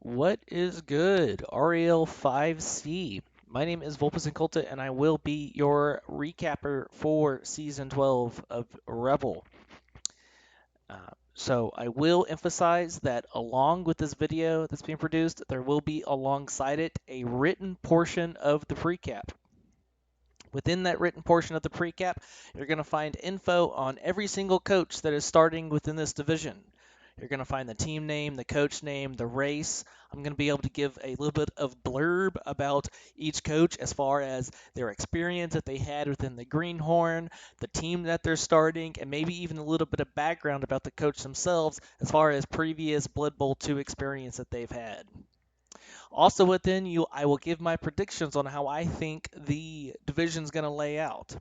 What is good? REL 5C. My name is Volpus Inculta, and I will be your recapper for Season 12 of REBBL. So I will emphasize that along with this video that's being produced, there will be alongside it a written portion of the precap. Within that written portion of the precap, you're going to find info on every single coach that is starting within this division. You're going to find the team name, the coach name, the race. I'm going to be able to give a little bit of blurb about each coach as far as their experience that they had within the Greenhorn, the team that they're starting, and maybe even a little bit of background about the coach themselves as far as previous Blood Bowl 2 experience that they've had. Also within you, I will give my predictions on how I think the division's going to lay out.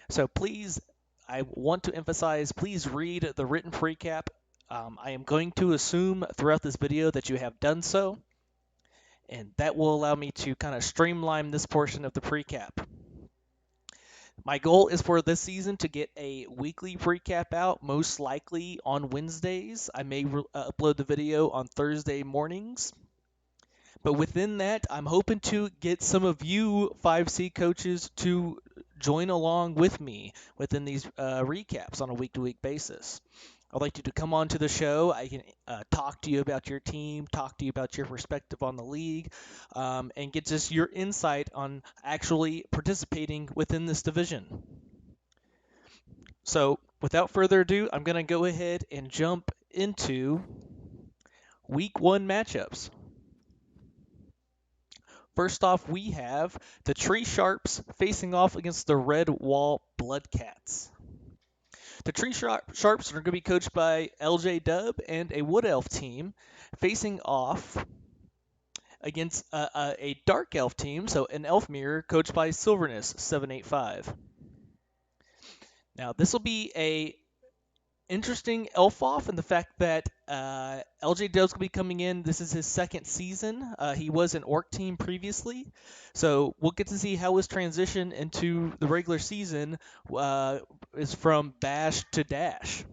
So please, I want to emphasize, please read the written precap. I am going to assume throughout this video that you have done so, and that will allow me to kind of streamline this portion of the precap. My goal is for this season to get a weekly recap out, most likely on Wednesdays. I may upload the video on Thursday mornings. But within that, I'm hoping to get some of you 5C coaches to join along with me within these recaps on a week-to-week basis. I'd like you to come on to the show. I can talk to you about your team, talk to you about your perspective on the league, and get just your insight on actually participating within this division. So without further ado, I'm going to go ahead and jump into Week 1 matchups. First off, we have the Tree Sharps facing off against the Red Wall Bloodcats. The Tree Sharps are going to be coached by LJ Dub and a Wood Elf team facing off against a Dark Elf team, so an Elf Mirror coached by Silverness 785. Now, this will be a interesting elf off in the fact that LJ Dub's going to be coming in. This is his second season. He was an orc team previously. So we'll get to see how his transition into the regular season is from Bash to Dash.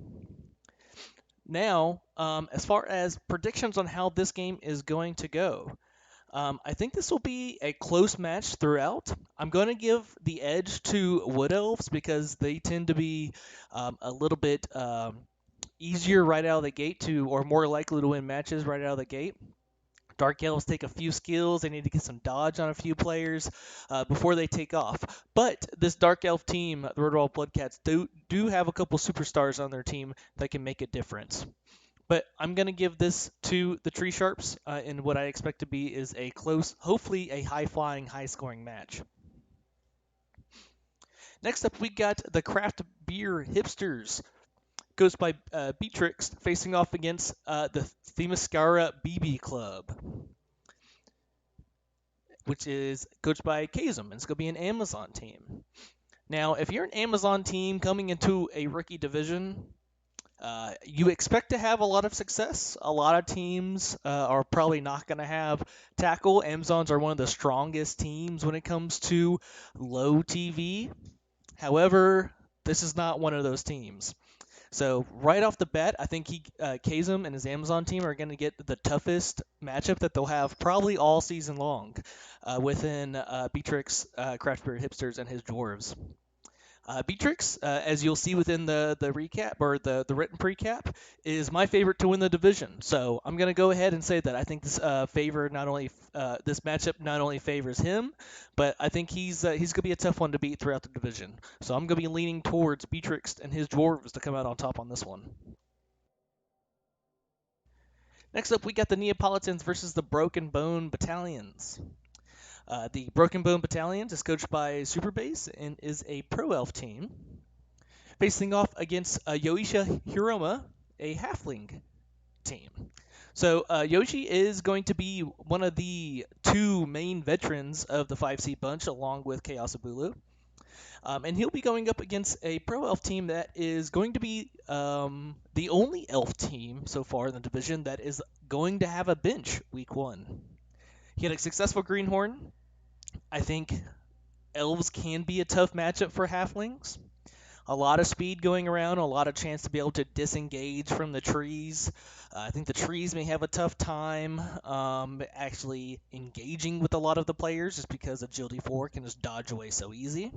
Now, as far as predictions on how this game is going to go, I think this will be a close match throughout. I'm going to give the edge to Wood Elves because they tend to be a little bit easier right out of the gate or more likely to win matches right out of the gate. Dark Elves take a few skills. They need to get some dodge on a few players before they take off. But this Dark Elf team, the Red Wall Bloodcats, do have a couple superstars on their team that can make a difference. But I'm going to give this to the Tree Sharps in what I expect to be is a close, hopefully a high-flying, high-scoring match. Next up, we got the Craft Beer Hipsters, coached by Beatrix, facing off against the Themyscira BB Club, which is coached by Kazum, and it's going to be an Amazon team. Now, if you're an Amazon team coming into a rookie division, you expect to have a lot of success. A lot of teams are probably not going to have tackle. Amazons are one of the strongest teams when it comes to low TV. However, this is not one of those teams. So right off the bat, I think Kazum and his Amazon team are going to get the toughest matchup that they'll have probably all season long within Beatrix, Craft Beer Hipsters, and his Dwarves. Beatrix, as you'll see within the recap or the written precap, is my favorite to win the division. So I'm going to go ahead and say that I think this this matchup not only favors him, but I think he's going to be a tough one to beat throughout the division. So I'm going to be leaning towards Beatrix and his dwarves to come out on top on this one. Next up, we got the Neapolitans versus the Broken Bone Battalions. The Broken Bone Battalions is coached by Superbase and is a pro elf team, facing off against Yoisha Hiroma, a halfling team. So Yoshi is going to be one of the two main veterans of the 5C bunch, along with Chaos Abulu. And he'll be going up against a pro elf team that is going to be the only elf team so far in the division that is going to have a bench week 1. He had a successful Greenhorn. I think elves can be a tough matchup for halflings. a lot of speed going around, a lot of chance to be able to disengage from the trees. I think the trees may have a tough time actually engaging with a lot of the players just because Agility 4 can just dodge away so easy.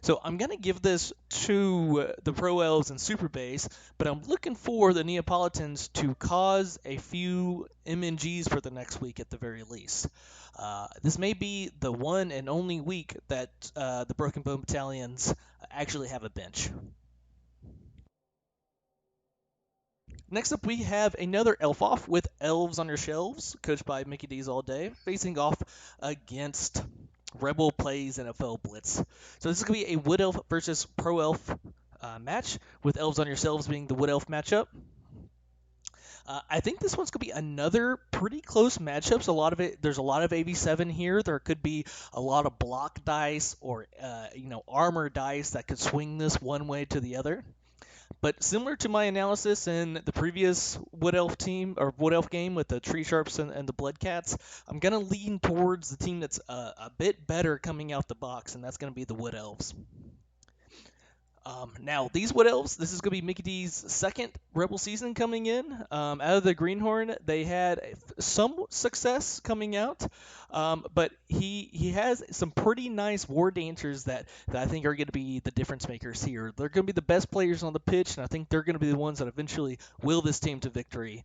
So I'm going to give this to the Pro Elves and Super Base, but I'm looking for the Neapolitans to cause a few MNGs for the next week at the very least. This may be the one and only week that the Broken Bone Battalions actually have a bench. Next up, we have another Elf Off with Elves on Your Shelves, coached by Mickey D's All Day, facing off against REBBL Plays NFL Blitz. So this is going to be a Wood Elf versus Pro Elf match, with Elves on Your Shelves being the Wood Elf matchup. I think this one's going to be another pretty close matchup. There's a lot of AV7 here. There could be a lot of block dice or armor dice that could swing this one way to the other. But similar to my analysis in the previous Wood Elf team or Wood Elf game with the Tree Sharps and the Blood Cats, I'm going to lean towards the team that's a bit better coming out the box, and that's going to be the Wood Elves. Now, these Wood Elves, this is going to be Mickey D's second REBBL season coming in. Out of the Greenhorn, they had some success coming out, but he has some pretty nice war dancers that I think are going to be the difference makers here. They're going to be the best players on the pitch, and I think they're going to be the ones that eventually will this team to victory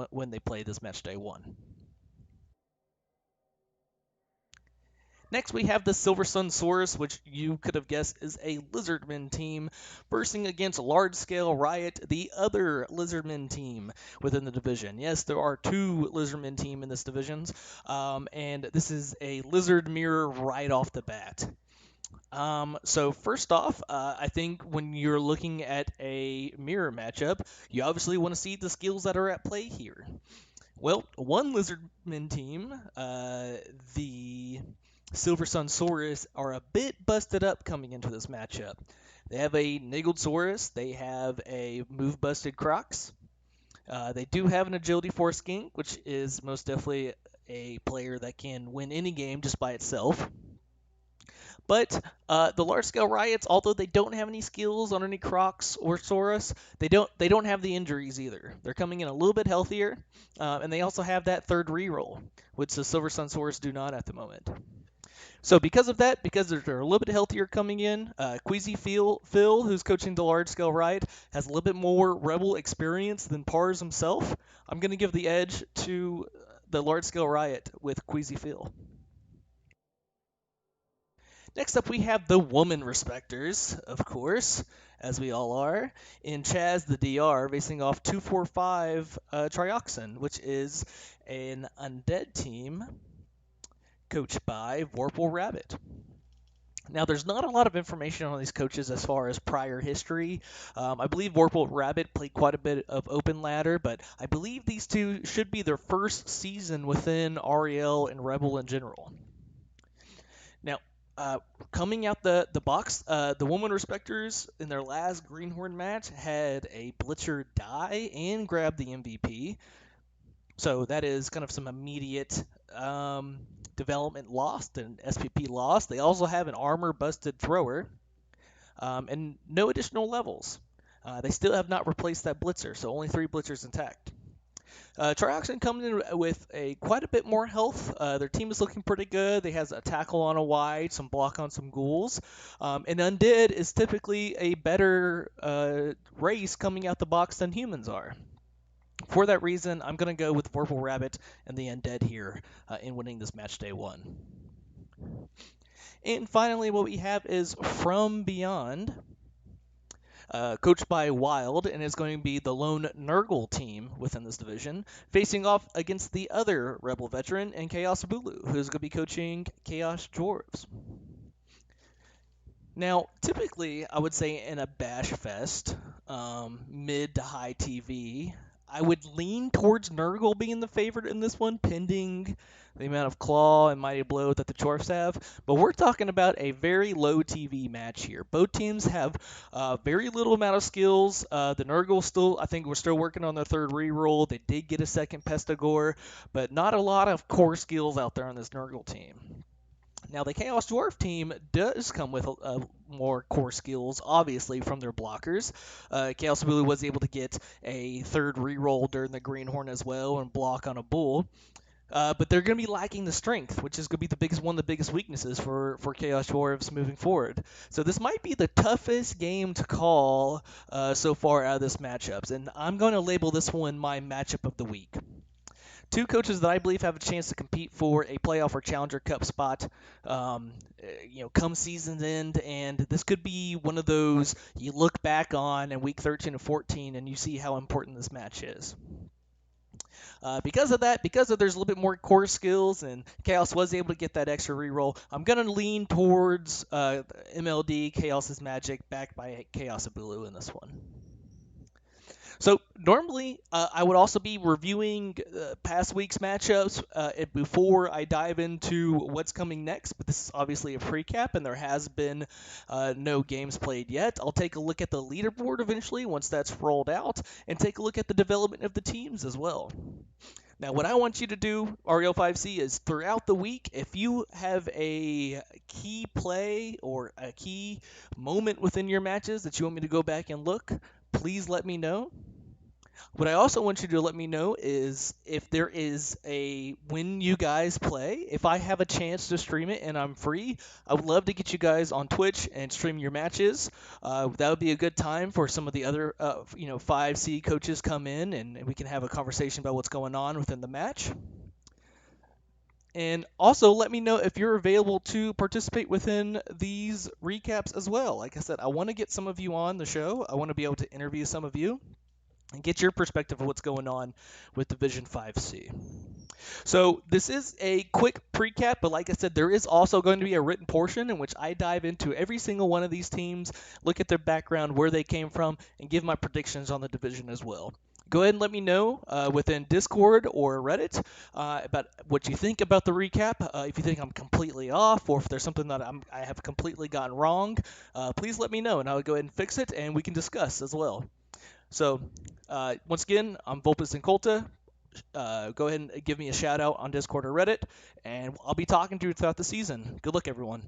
when they play this match day one. Next, we have the Silver Sun Saurus, which you could have guessed is a Lizardman team, versing against Large Scale Riot, the other Lizardman team within the division. Yes, there are two Lizardman teams in this division, and this is a Lizard mirror right off the bat. So first off, I think when you're looking at a mirror matchup, you obviously want to see the skills that are at play here. Well, one Lizardman team, the Silver Sun Saurus, are a bit busted up coming into this matchup. They have a Niggled Saurus, they have a Move Busted Crocs, they do have an Agility 4 Skink, which is most definitely a player that can win any game just by itself. But the large scale riots, although they don't have any skills on any Crocs or Saurus, they don't have the injuries either. They're coming in a little bit healthier, and they also have that third reroll, which the Silver Sun Saurus do not at the moment. So because of that, because they're a little bit healthier coming in, Queasy Phil, who's coaching the large scale riot, has a little bit more REBBL experience than Pars himself. I'm going to give the edge to the large scale riot with Queasy Phil. Next up, we have the Woman Respecters, of course, as we all are, in Chaz the DR, facing off 245 Trioxin, which is an undead team coached by Vorpal Rabbit. Now, there's not a lot of information on these coaches as far as prior history. I believe Vorpal Rabbit played quite a bit of open ladder, but I believe these two should be their first season within REL and REBBL in general. Now, coming out the box, the Woman Respecters in their last Greenhorn match had a Blitzer die and grab the MVP. So that is kind of some immediate development lost and SPP lost. They also have an armor busted thrower and no additional levels. They still have not replaced that Blitzer, so only 3 Blitzers intact. Trioxin coming in with quite a bit more health. Their team is looking pretty good. They has a tackle on a wide, some block on some ghouls. And Undead is typically a better race coming out the box than humans are. For that reason, I'm going to go with Vorpal Rabbit and the Undead here in winning this match day one. And finally, what we have is From Beyond. Coached by Wild, and is going to be the lone Nurgle team within this division, facing off against the other REBBL veteran and Chaos Bulu, who's going to be coaching Chaos Dwarves. Now, typically, I would say in a Bash Fest, mid to high TV, I would lean towards Nurgle being the favorite in this one, pending the amount of claw and mighty blow that the Dwarfs have. But we're talking about a very low TV match here. Both teams have very little amount of skills. The Nurgle I think we're still working on their third reroll. They did get a second Pestigore, but not a lot of core skills out there on this Nurgle team. Now, the Chaos Dwarf team does come with more core skills, obviously, from their blockers. Chaos Bulu was able to get a third reroll during the Greenhorn as well and block on a Bull. But they're going to be lacking the strength, which is going to be one of the biggest weaknesses for Chaos Dwarves moving forward. So this might be the toughest game to call so far out of this matchups, and I'm going to label this one my matchup of the week. Two coaches that I believe have a chance to compete for a playoff or Challenger Cup spot, come season's end, and this could be one of those you look back on in week 13 and 14, and you see how important this match is. Because of that, because of there's a little bit more core skills and Chaos was able to get that extra reroll, I'm going to lean towards MLD Chaos's Magic backed by Chaos Abulu in this one. So normally I would also be reviewing past week's matchups before I dive into what's coming next, but this is obviously a pre-cap and there has been no games played yet. I'll take a look at the leaderboard eventually once that's rolled out and take a look at the development of the teams as well. Now, what I want you to do, REL5C, is throughout the week, if you have a key play or a key moment within your matches that you want me to go back and look, please let me know. What I also want you to let me know is if there is when you guys play, if I have a chance to stream it and I'm free, I would love to get you guys on Twitch and stream your matches. That would be a good time for some of the other 5C coaches come in and we can have a conversation about what's going on within the match. And also let me know if you're available to participate within these recaps as well. Like I said, I want to get some of you on the show. I want to be able to interview some of you and get your perspective of what's going on with Division 5C. So this is a quick precap, but like I said, there is also going to be a written portion in which I dive into every single one of these teams, look at their background, where they came from, and give my predictions on the division as well. Go ahead and let me know within Discord or Reddit about what you think about the recap. If you think I'm completely off or if there's something that I have completely gotten wrong, please let me know and I'll go ahead and fix it and we can discuss as well. So, once again, I'm Volpus and Colta. Go ahead and give me a shout out on Discord or Reddit, and I'll be talking to you throughout the season. Good luck, everyone.